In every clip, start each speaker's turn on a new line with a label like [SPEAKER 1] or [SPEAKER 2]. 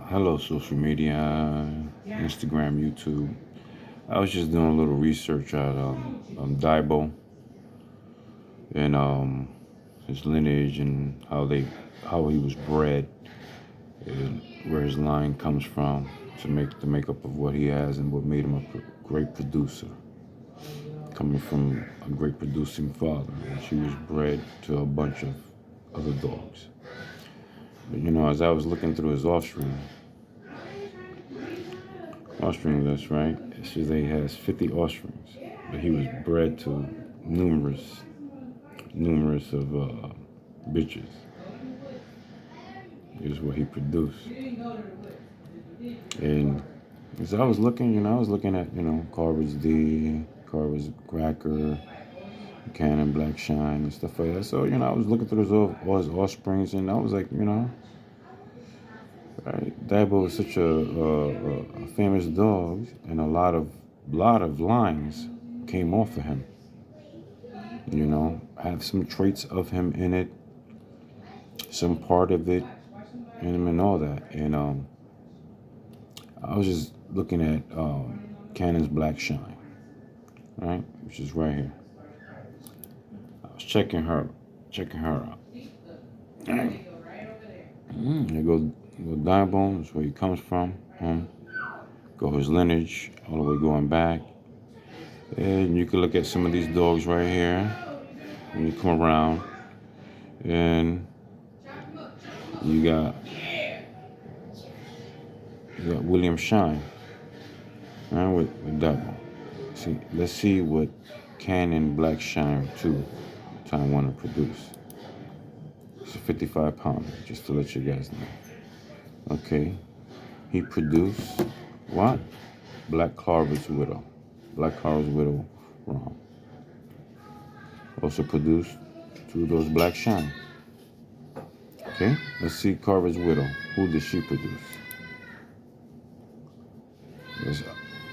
[SPEAKER 1] Hello, social media, Instagram, YouTube. I was just doing a little research on Dibo and his lineage and how he was bred and where his line comes from to make the makeup of what he has and what made him a great producer. Coming from a great producing father, which he was bred to a bunch of other dogs. But as I was looking through his offspring list, right? It says that he has 50 offsprings, but he was bred to numerous of bitches. Is what he produced. And as I was looking, I was looking at Carver's D, Carver's Cracker, Cannon Black Shine, and stuff like that. So I was looking through all his offsprings, and I was like, right, Dibo is such a famous dog, and a lot of lines came off of him. Have some traits of him in it, some part of it in him, and all that. And I was just looking at Cannon's Black Shine, right, which is right here. I was checking her out. All right. There go Dibo. That's where he comes from. Go his lineage all the way going back. And you can look at some of these dogs right here when you come around, and you got William Shine, right, with Dibo. Let's see what Cannon Black Shine 2 Time Warner produced. It's a 55 pounder, just to let you guys know. Okay, he produced what? Black Carver's Widow. Black Carver's Widow wrong. Also produced 2 of those Black Shine. Okay, let's see Carver's Widow. Who did she produce?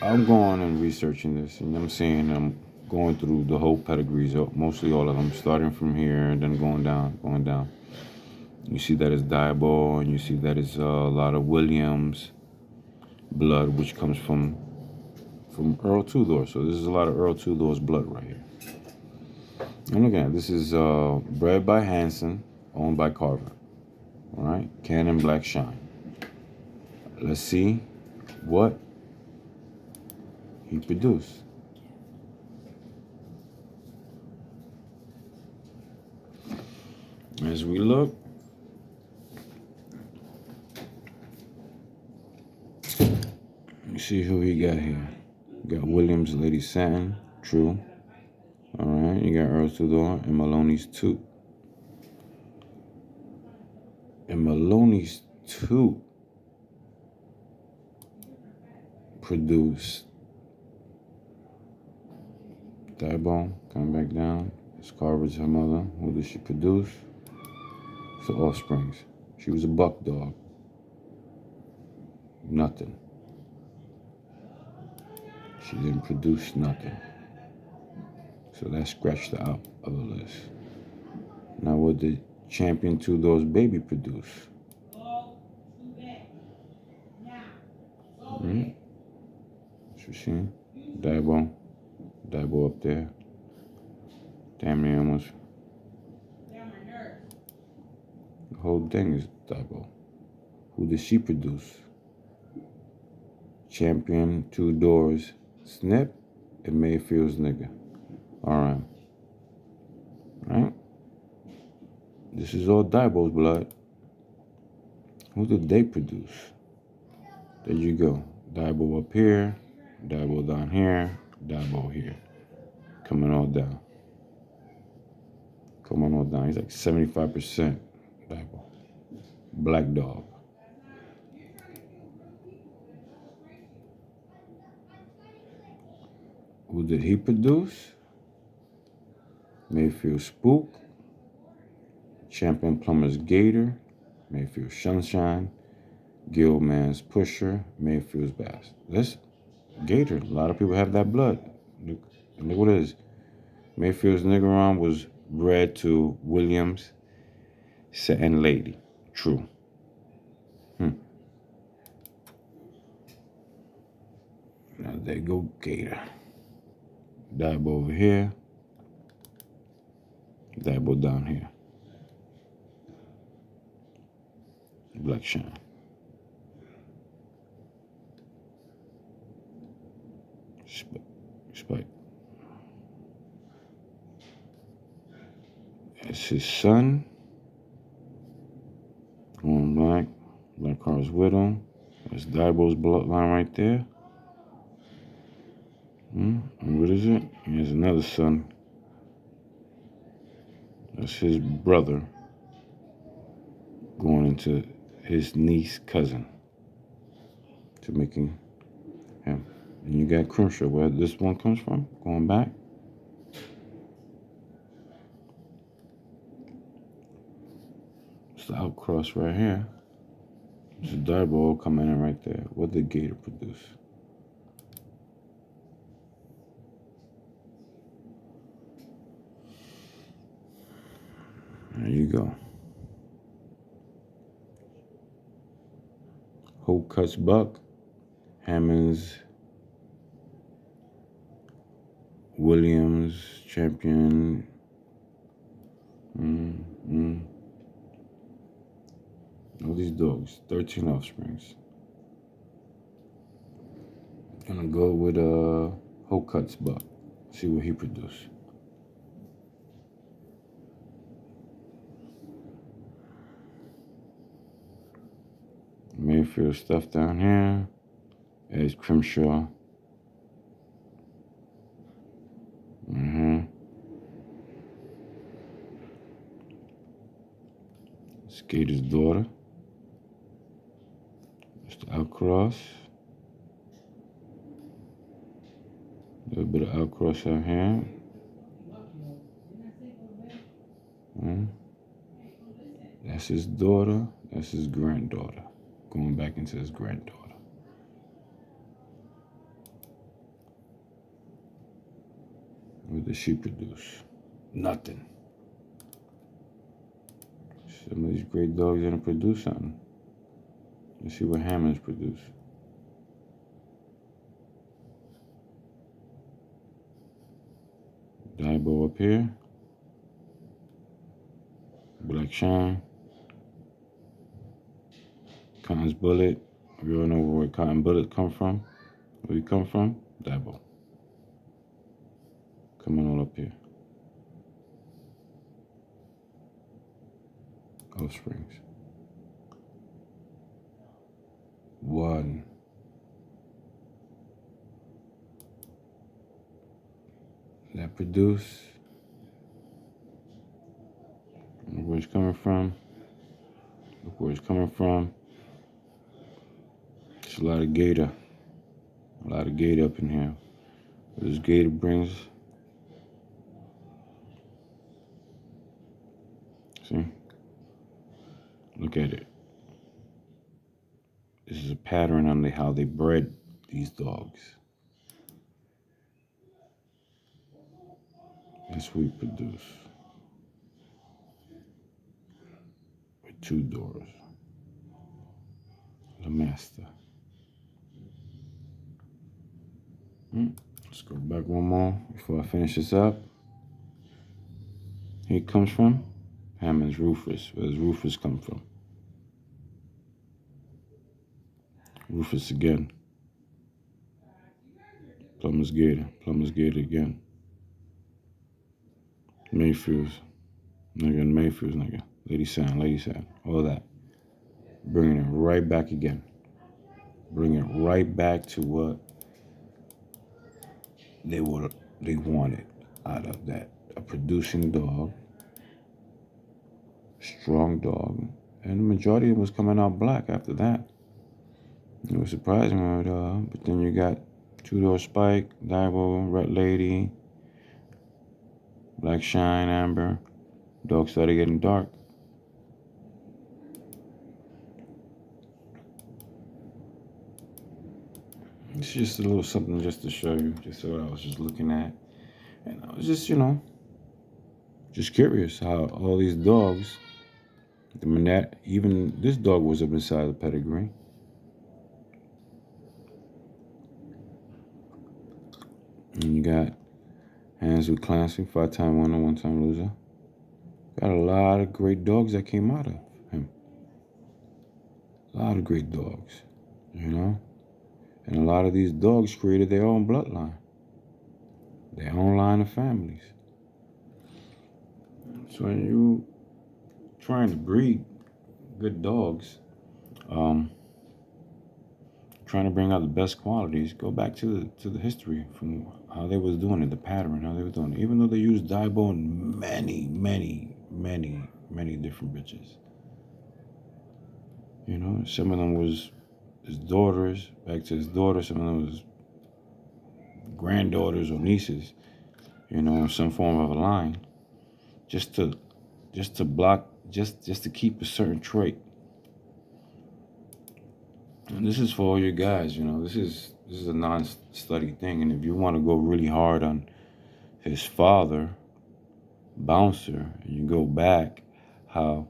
[SPEAKER 1] I'm going and researching this, and I'm seeing I'm going through the whole pedigrees, mostly all of them, starting from here and then going down. You see that is Dibo, and you see that is a lot of Williams blood, which comes from Earl Tudor. So this is a lot of Earl Tudor's blood right here. And again, this is bred by Hanson, owned by Carver. All right, Cannon Black Shine. Let's see what he produced. As we look, you see who he got here. You got Williams, Lady Satin, true. All right, you got Earl Tudor and Maloney's 2. And Maloney's 2 produced Dibo, coming back down. It's Carver's her mother. Who did she produce? So offsprings. She was a buck dog. Nothing. She didn't produce nothing. So that scratched her out of the list. Now what did Champion 2 Doors Baby produce? Right? That's what she Dibo up there. Damn near almost. The whole thing is Dibo. Who did she produce? Champion 2 Doors Snip and Mayfield's Nigga. Alright. Right? This is all Dibo's blood. Who did they produce? There you go. Dibo up here, Dibo down here, Dibo here. Coming all down. He's like 75% Dibo. Black dog. Who did he produce? Mayfield Spook, Champion Plumber's Gator, Mayfield Sunshine, Gilman's Pusher, Mayfield's Bass. This Gator, a lot of people have that blood. Look what it is. Mayfield's Niggeron was bred to Williams, Satin Lady. True. Now there go Gator. Dibo over here. Dibo down here. Black Shine. Spike. That's his son. Going black. Black Car's with him. That's Dibo's bloodline right there. And what is it? He has another son. That's his brother going into his niece cousin to making him. And you got Crenshaw, where this one comes from, going back. It's the outcross right here. It's a Dibo coming in right there. What did Gator produce? There you go. Hope cuts buck. Hammonds. Williams champion. All these dogs. 13 offsprings. Gonna go with Hope cuts buck. See what he produced. Mayfield stuff down here. There's Crimshaw. Skater's daughter. That's the outcross. A little bit of outcross out here. That's his daughter. That's his granddaughter. Going back into his granddaughter. What did she produce? Nothing. Some of these great dogs didn't produce something. Let's see what Hammonds produce. Dibo up here. Black Shine. Cotton's Bullet. We all know where Cotton Bullet come from. Where he come from? Dibo. Coming all up here. Offsprings. One. That produce. Look where it's coming from. Look where it's coming from. It's a lot of Gator. A lot of Gator up in here. What this Gator brings. See? Look at it. This is a pattern on how they bred these dogs. That's what we produce. With 2 doors. The master. Let's go back one more before I finish this up. Here it comes from. Hammond's Rufus. Where does Rufus come from? Rufus again. Plumber's Gator. Plumber's Gator again. Mayfields. Nigga, Mayfields, nigga. Lady Sound. All that. Bringing it right back again. Bring it right back to what they wanted out of that. A producing dog. Strong dog. And the majority of it was coming out black after that. It was surprising, but then you got 2-door Spike, Dibo, Red Lady, Black Shine, Amber. Dog started getting dark. It's just a little something just to show you, just what I was just looking at. And I was just, just curious how all these dogs, even this dog was up inside the pedigree. And you got Hands with Clancy, 5-time winner, 1-time loser. Got a lot of great dogs that came out of him. A lot of great dogs, you know? And a lot of these dogs created their own bloodline, their own line of families. So when you trying to breed good dogs, trying to bring out the best qualities, go back to the history from how they was doing it, the pattern, how they was doing it. Even though they used Dibo in many different bitches. You know, some of them was his daughters, back to his daughters, some of them was granddaughters or nieces, you know, in some form of a line. Just to block, just to keep a certain trait. And this is for all you guys, you know, this is a non-study thing. And if you want to go really hard on his father, Bouncer, and you go back how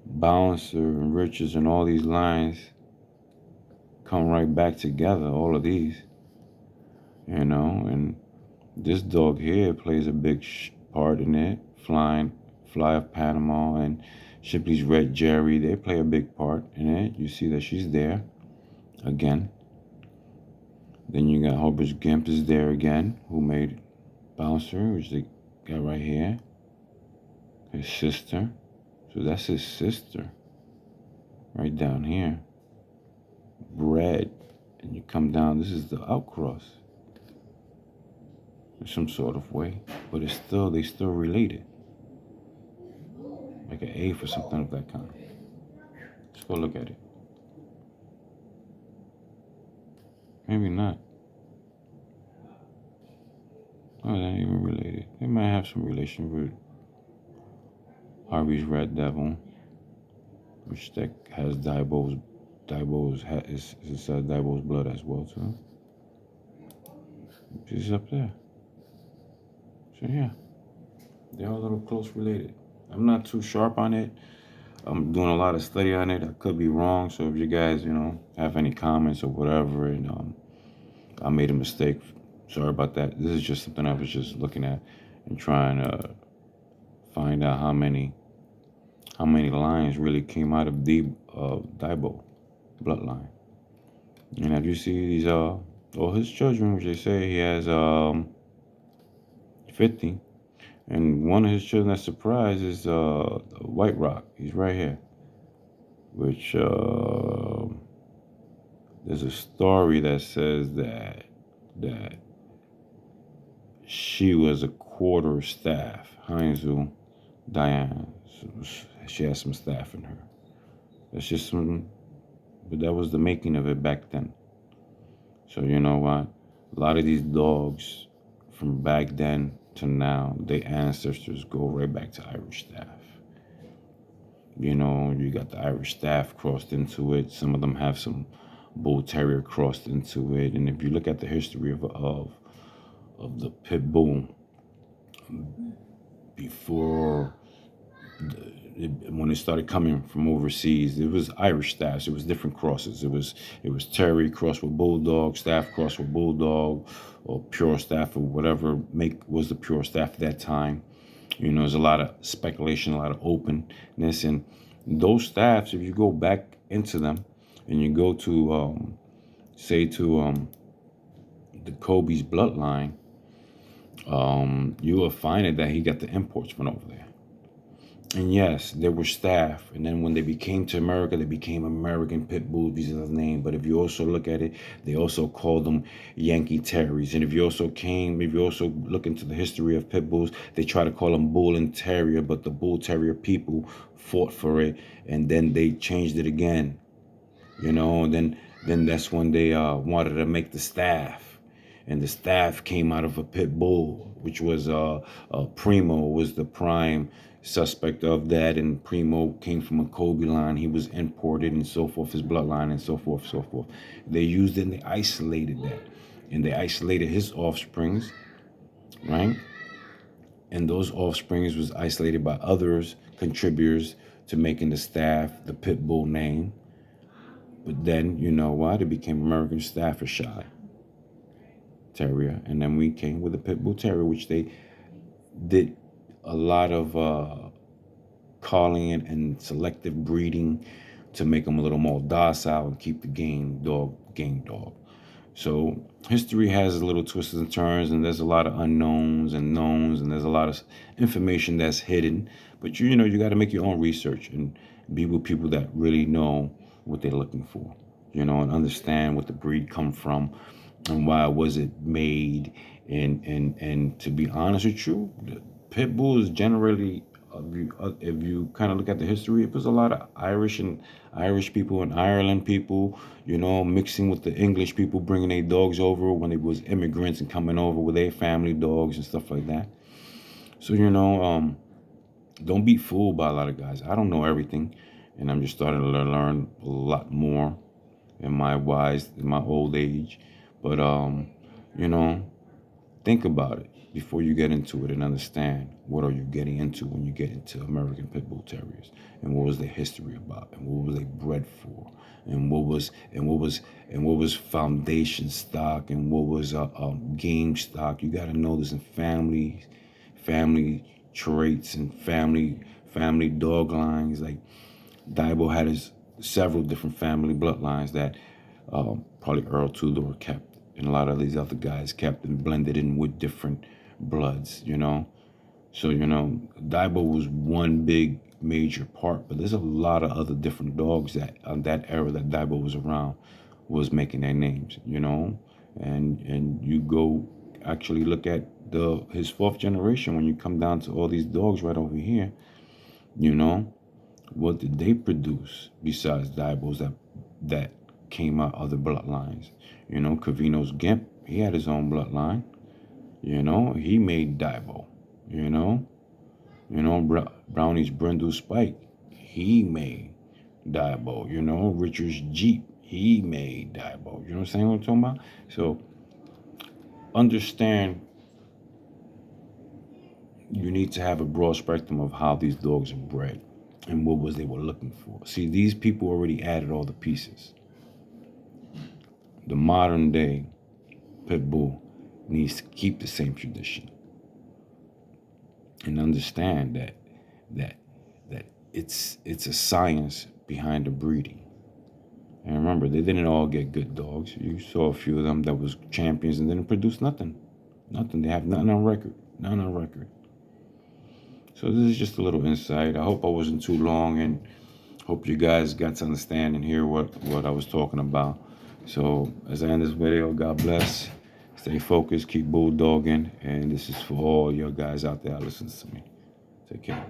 [SPEAKER 1] Bouncer and Richards and all these lines come right back together, all of these, you know, and this dog here plays a big part in it. Fly of Panama and Shipley's Red Jerry, they play a big part in it. You see that she's there again. Then you got Hobart's Gimp is there again, who made Bouncer, which they got right here. His sister. So that's his sister. Right down here. Bred. And you come down, this is the outcross. In some sort of way. But they still related. Like an A for something of that kind. Let's go look at it. Maybe not. Oh, they're not even related. They might have some relation with Harvey's Red Devil, which that has Dibo's blood as well too. She's up there. So yeah, they're all a little close related. I'm not too sharp on it. I'm doing a lot of study on it. I could be wrong. So if you guys, you know, have any comments or whatever, and I made a mistake, sorry about that. This is just something I was just looking at and trying to find out how many lines really came out of Dibo bloodline. And as you see, these all his children, which they say he has 50. And one of his children that's surprised is White Rock. He's right here. Which there's a story that says that she was a quarter staff. Heinzel Diane. She has some staff in her. That's just but that was the making of it back then. So you know what? A lot of these dogs from back then to now, their ancestors go right back to Irish staff. You know, you got the Irish staff crossed into it. Some of them have some bull terrier crossed into it. And if you look at the history of the pit bull before when it started coming from overseas, it was Irish staffs. It was different crosses. It was terrier crossed with bulldog, staff crossed with bulldog, or pure staff or whatever make was the pure staff at that time. You know, there's a lot of speculation, a lot of openness, and those staffs. If you go back into them, and you go to the Kobe's bloodline, you will find it that he got the imports from over there. And yes, there were staff. And then when they became to America, they became American Pit Bulls because of the name. But if you also look at it, they also called them Yankee Terriers. And if you also look into the history of Pit Bulls, they try to call them Bull and Terrier. But the Bull Terrier people fought for it. And then they changed it again. You know, and then that's when they wanted to make the staff. And the staff came out of a pit bull, which was Primo was the prime suspect of that, and Primo came from a Kobe line. He was imported and so forth, his bloodline and so forth, so forth. They used it and they isolated that. And they isolated his offsprings, right? And those offsprings was isolated by others, contributors to making the staff the pit bull name. But then, you know what? It became American Staffordshire Terrier, and then we came with a Pit Bull Terrier, which they did a lot of calling and selective breeding to make them a little more docile and keep the game dog. So history has a little twists and turns, and there's a lot of unknowns and knowns, and there's a lot of information that's hidden. But you got to make your own research and be with people that really know what they're looking for, and understand what the breed come from and why was it made. And to be honest with you, the pit bull is generally, if you kind of look at the history, it was a lot of Irish people and Ireland people, mixing with the English people, bringing their dogs over when they was immigrants and coming over with their family dogs and stuff like that. So don't be fooled by a lot of guys. I don't know everything, and I'm just starting to learn a lot more in my old age. But think about it before you get into it and understand what are you getting into when you get into American Pit Bull Terriers, and what was their history about, and what was they bred for, and what was foundation stock, and what was game stock. You got to know this in family traits and family dog lines. Like Dibo had his several different family bloodlines that probably Earl Tudor kept, and a lot of these other guys kept and blended in with different bloods. So Dibo was one big major part, but there's a lot of other different dogs that on that era that Dibo was around was making their names. And you go actually look at his fourth generation when you come down to all these dogs right over here. What did they produce besides Dibo's that came out of the bloodlines? Cavino's Gimp, he had his own bloodline. He made Dibo. Brownie's Brindle Spike, he made Dibo. Richard's Jeep, he made Dibo. You know what I'm saying? What I'm talking about? So understand, you need to have a broad spectrum of how these dogs are bred and what was they were looking for. See, these people already added all the pieces. The modern day pit bull needs to keep the same tradition and understand that it's a science behind the breeding. And remember, they didn't all get good dogs. You saw a few of them that was champions and didn't produce nothing. They have nothing on record. None on record. So this is just a little insight. I hope I wasn't too long, and hope you guys got to understand and hear what I was talking about. So as I end this video, God bless. Stay focused, keep bulldogging, and this is for all your guys out there that listens to me. Take care.